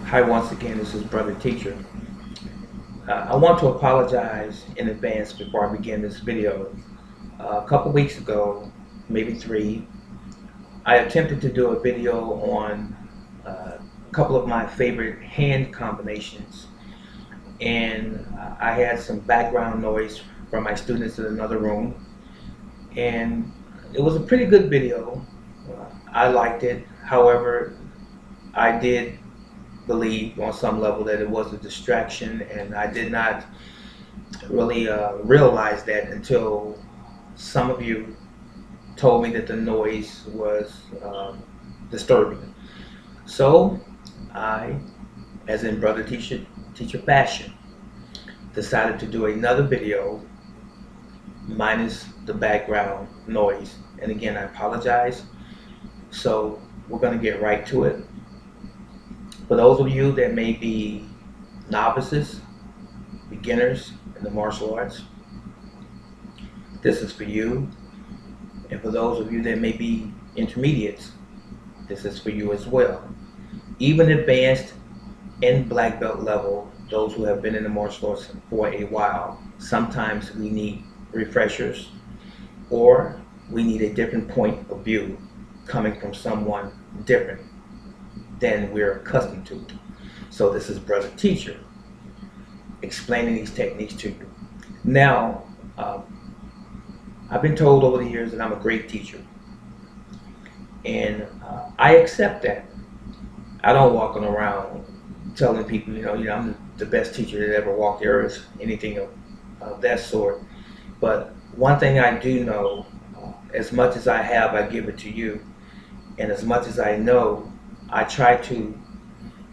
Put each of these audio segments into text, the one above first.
Hi, once again, this is Brother Teacher. I want to apologize in advance before I begin this video. A couple weeks ago, maybe three, I attempted to do a video on a couple of my favorite hand combinations, and I had some background noise from my students in another room, and it was a pretty good video. I liked it. However, I did believe on some level that it was a distraction, and I did not really realize that until some of you told me that the noise was disturbing. So I, as in Brother Teacher fashion, decided to do another video minus the background noise. And again, I apologize. So we're going to get right to it. For those of you that may be novices, beginners in the martial arts, this is for you. And for those of you that may be intermediates, this is for you as well. Even advanced and black belt level, those who have been in the martial arts for a while, sometimes we need refreshers, or we need a different point of view coming from someone different than we're accustomed to. So this is Brother Teacher explaining these techniques to you. Now, I've been told over the years that I'm a great teacher, and I accept that. I don't walk around telling people, I'm the best teacher that ever walked the earth, anything of that sort. But one thing I do know, as much as I have, I give it to you, and as much as I know, I try to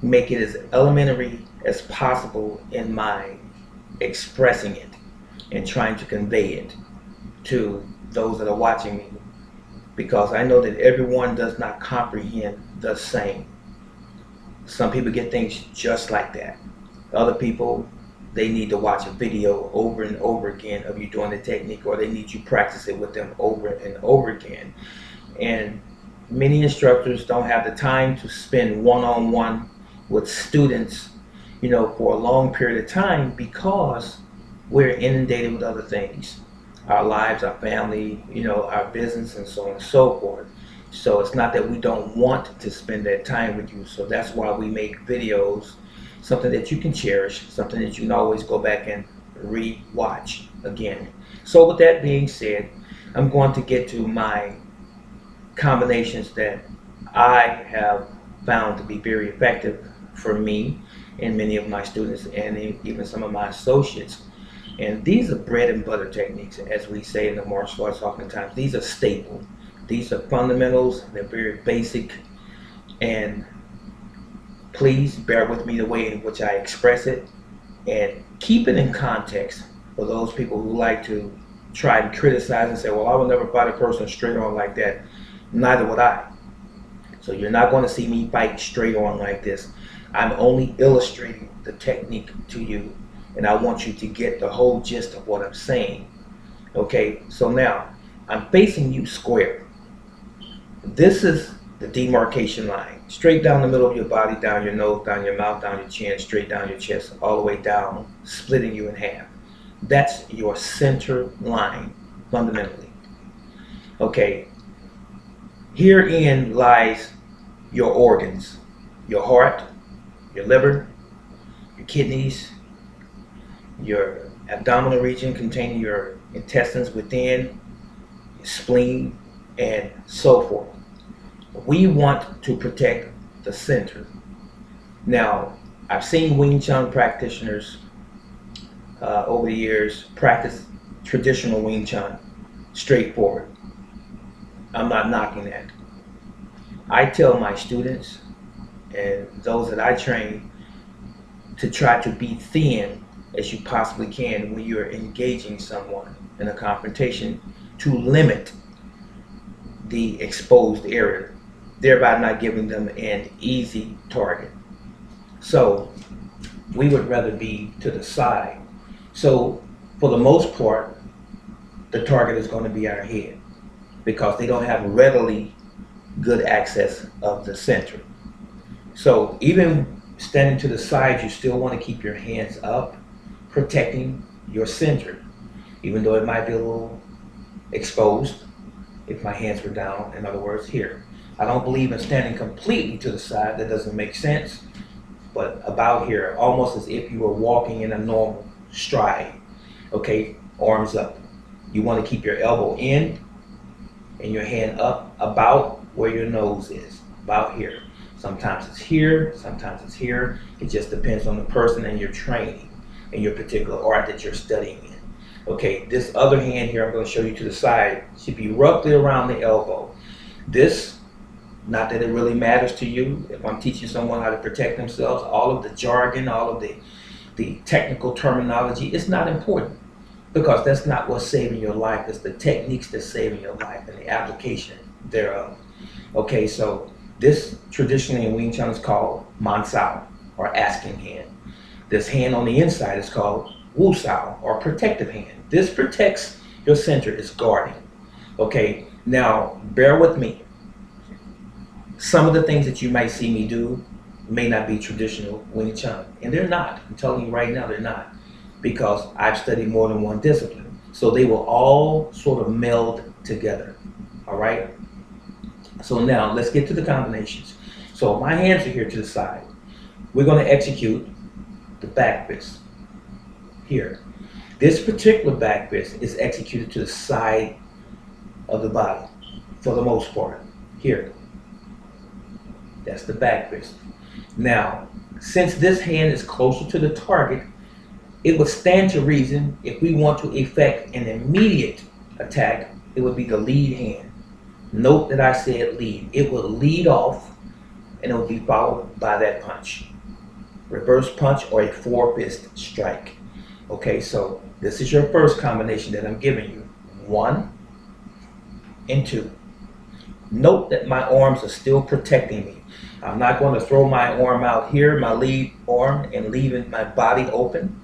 make it as elementary as possible in my expressing it and trying to convey it to those that are watching me, because I know that everyone does not comprehend the same. Some people get things just like that. Other people, they need to watch a video over and over again of you doing the technique, or they need you practice it with them over and over again. And many instructors don't have the time to spend one-on-one with students, for a long period of time, because we're inundated with other things. Our lives, our family, our business, and so on and so forth. So it's not that we don't want to spend that time with you. So that's why we make videos, something that you can cherish, something that you can always go back and re-watch again. So with that being said, I'm going to get to my combinations that I have found to be very effective for me and many of my students, and even some of my associates. And these are bread and butter techniques, as we say in the martial arts oftentimes. These are staple. These are fundamentals. They're very basic. And please bear with me the way in which I express it, and keep it in context for those people who like to try and criticize and say, well, I will never fight a person straight on like that. Neither would I. So you're not going to see me fight straight on like this. I'm only illustrating the technique to you, and I want you to get the whole gist of what I'm saying. Okay, so now I'm facing you square. This is the demarcation line, straight down the middle of your body, down your nose, down your mouth, down your chin, straight down your chest, all the way down, splitting you in half. That's your center line, fundamentally. Okay, herein lies your organs, your heart, your liver, your kidneys, your abdominal region containing your intestines within, your spleen, and so forth. We want to protect the center. Now, I've seen Wing Chun practitioners over the years practice traditional Wing Chun, straightforward. I'm not knocking that. I tell my students and those that I train to try to be thin as you possibly can when you're engaging someone in a confrontation, to limit the exposed area, thereby not giving them an easy target. So we would rather be to the side. So for the most part, the target is going to be our head, because they don't have readily good access of the center. So even standing to the side, you still want to keep your hands up, protecting your center, even though it might be a little exposed if my hands were down. In other words, here. I don't believe in standing completely to the side. That doesn't make sense. But about here, almost as if you were walking in a normal stride. Okay, arms up. You want to keep your elbow in and your hand up about where your nose is, about here. Sometimes it's here, sometimes it's here. It just depends on the person and your training and your particular art that you're studying in. Okay, this other hand here, I'm going to show you to the side, should be roughly around the elbow. This, not that it really matters to you. If I'm teaching someone how to protect themselves, all of the jargon, all of the technical terminology, it's not important, because that's not what's saving your life. It's the techniques that's saving your life and the application thereof. Okay, so this traditionally in Wing Chun is called Man Sao, or asking hand. This hand on the inside is called Wu Sao, or protective hand. This protects your center, it's guarding. Okay, now bear with me. Some of the things that you might see me do may not be traditional Wing Chun, and they're not. I'm telling you right now, they're not, because I've studied more than one discipline. So they will all sort of meld together, all right? So now let's get to the combinations. So my hands are here to the side. We're going to execute the back fist here. This particular back fist is executed to the side of the body for the most part. Here, that's the back fist. Now, since this hand is closer to the target, it would stand to reason if we want to effect an immediate attack, it would be the lead hand. Note that I said lead. It will lead off and it will be followed by that punch. Reverse punch or a four-fist strike. Okay, so this is your first combination that I'm giving you. 1 and 2. Note that my arms are still protecting me. I'm not going to throw my arm out here, my lead arm, and leaving my body open.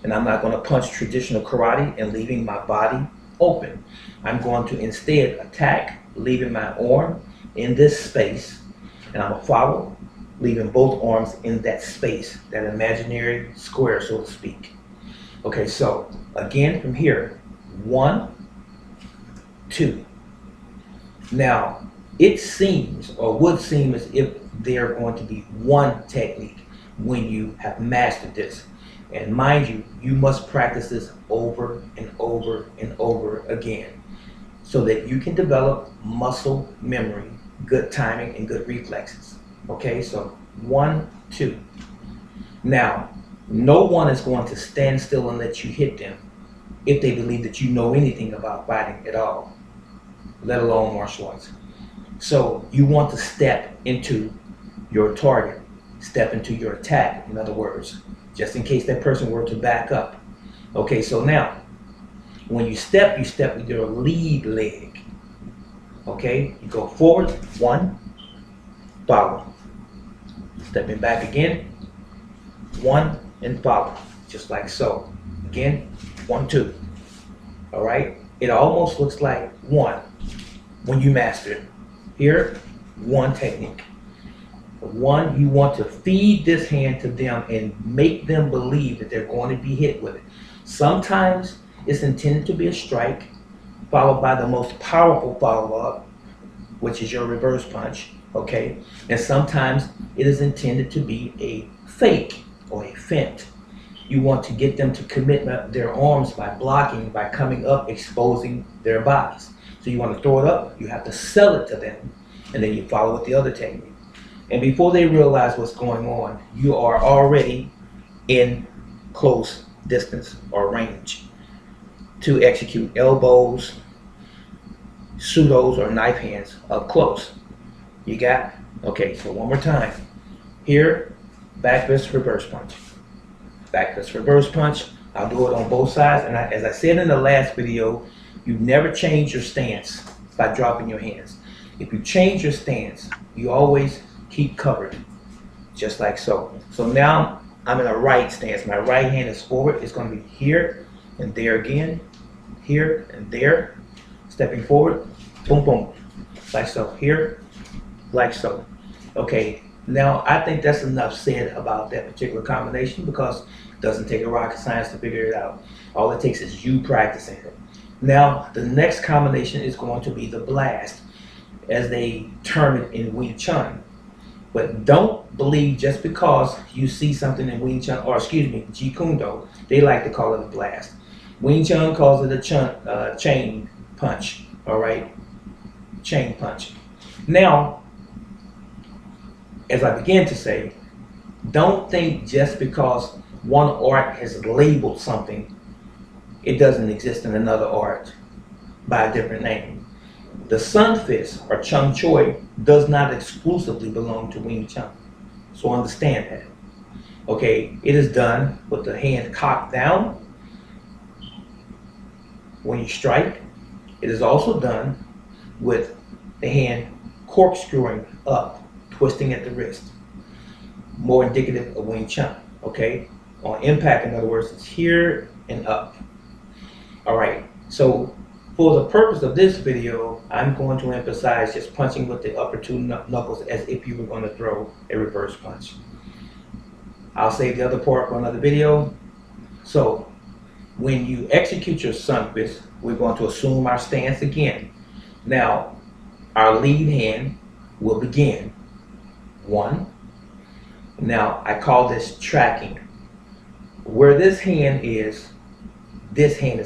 And I'm not going to punch traditional karate and leaving my body open. I'm going to instead attack, leaving my arm in this space, and I'm going to follow, leaving both arms in that space, that imaginary square, so to speak. Okay, so again from here, 1, 2. Now, it seems, or would seem, as if they're going to be one technique when you have mastered this. And mind you, you must practice this over and over and over again so that you can develop muscle memory, good timing, and good reflexes. Okay, so 1, 2. Now, no one is going to stand still and let you hit them if they believe that you know anything about fighting at all, let alone martial arts. So you want to step into your target, step into your attack, in other words, just in case that person were to back up. Okay, so now, when you step with your lead leg. Okay, you go forward, 1, follow. Stepping back again, 1, and follow, just like so. Again, 1, 2. All right, it almost looks like 1 when you master it. Here, 1 technique. 1, you want to feed this hand to them and make them believe that they're going to be hit with it. Sometimes it's intended to be a strike, followed by the most powerful follow-up, which is your reverse punch, okay? And sometimes it is intended to be a fake or a feint. You want to get them to commit their arms by blocking, by coming up, exposing their bodies. So you want to throw it up, you have to sell it to them, and then you follow with the other technique. And before they realize what's going on, you are already in close distance or range to execute elbows, pseudos, or knife hands up close. You got it? Okay, so one more time. Here, back fist, reverse punch. Back fist, reverse punch. I'll do it on both sides. And as I said in the last video, you never change your stance by dropping your hands. If you change your stance, you always keep covered, just like so. So now I'm in a right stance. My right hand is forward. It's going to be here and there again, here and there. Stepping forward, boom, boom, like so. Here, like so. Okay, Now, I think that's enough said about that particular combination, because it doesn't take a rocket science to figure it out. All it takes is you practicing it. Now, the next combination is going to be the blast, as they term it in Wing Chun. But don't believe just because you see something in Wing Chun, or excuse me, Jeet Kune Do, they like to call it a blast. Wing Chun calls it a chain punch, all right? Chain punch. Now, as I begin to say, don't think just because one art has labeled something, it doesn't exist in another art by a different name. The Sun Fist, or Chung Choi, does not exclusively belong to Wing Chun. So understand that. Okay, it is done with the hand cocked down when you strike. It is also done with the hand corkscrewing up, twisting at the wrist. More indicative of Wing Chun, okay? On impact, in other words, it's here and up. All right, so for the purpose of this video, I'm going to emphasize just punching with the upper two knuckles as if you were going to throw a reverse punch. I'll save the other part for another video. So when you execute your Sun Fist, we're going to assume our stance again. Now, our lead hand will begin. 1. Now, I call this tracking. Where this hand is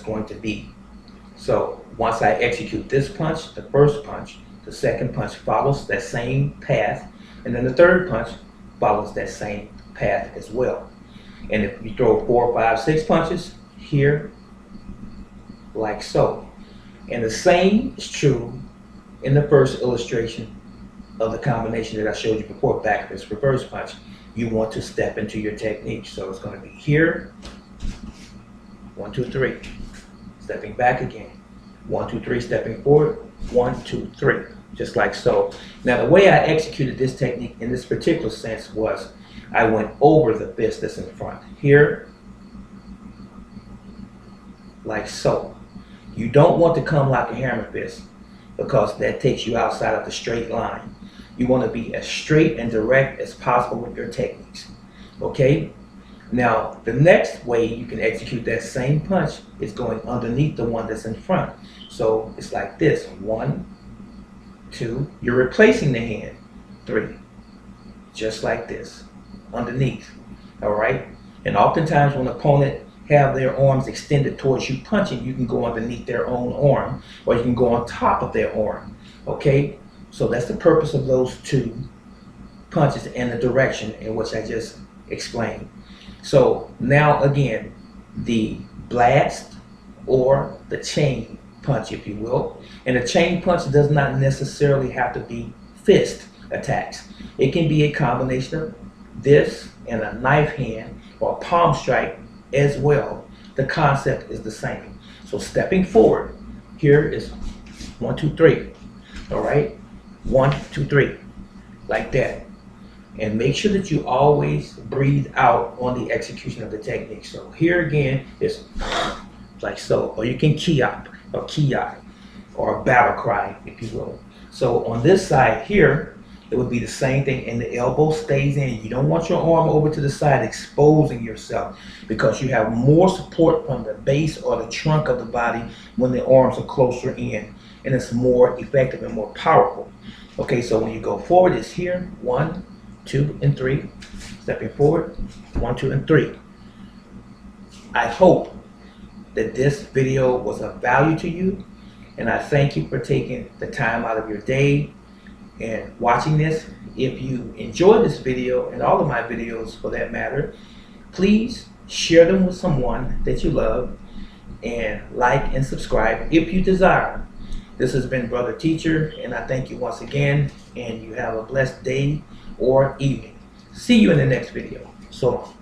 going to be. So once I execute this punch, the first punch, the second punch follows that same path, and then the third punch follows that same path as well. And if you throw 4, 5, 6 punches here, like so. And the same is true in the first illustration of the combination that I showed you before, back fist, reverse punch. You want to step into your technique. So it's going to be here, 1, 2, 3. Stepping back again. 1, 2, 3, stepping forward. 1, 2, 3. Just like so. Now, the way I executed this technique in this particular sense was I went over the fist that's in front. Here, like so. You don't want to come like a hammer fist, because that takes you outside of the straight line. You want to be as straight and direct as possible with your techniques. Okay? Now, the next way you can execute that same punch is going underneath the one that's in front. So it's like this. 1, 2. You're replacing the hand. 3. Just like this. Underneath. All right? And oftentimes when an opponent have their arms extended towards you punching, you can go underneath their own arm, or you can go on top of their arm. Okay? So that's the purpose of those two punches and the direction in which I just explained. So now again, the blast or the chain punch, if you will. And a chain punch does not necessarily have to be fist attacks. It can be a combination of this and a knife hand or a palm strike as well. The concept is the same. So stepping forward, here is 1, 2, 3. All right, 1, 2, 3, like that. And make sure that you always breathe out on the execution of the technique. So here again is like so, or you can ki-up or ki-ai, or a battle cry, if you will. So on this side here, it would be the same thing, and the elbow stays in. You don't want your arm over to the side exposing yourself, because you have more support from the base or the trunk of the body when the arms are closer in, and it's more effective and more powerful. Okay, so when you go forward, it's here, 1, 2, and 3. Stepping forward, 1, 2, and 3. I hope that this video was of value to you, and I thank you for taking the time out of your day and watching this. If you enjoyed this video, and all of my videos for that matter, please share them with someone that you love, and like and subscribe if you desire. This has been Brother Teacher, and I thank you once again, and you have a blessed day or evening. See you in the next video. So long.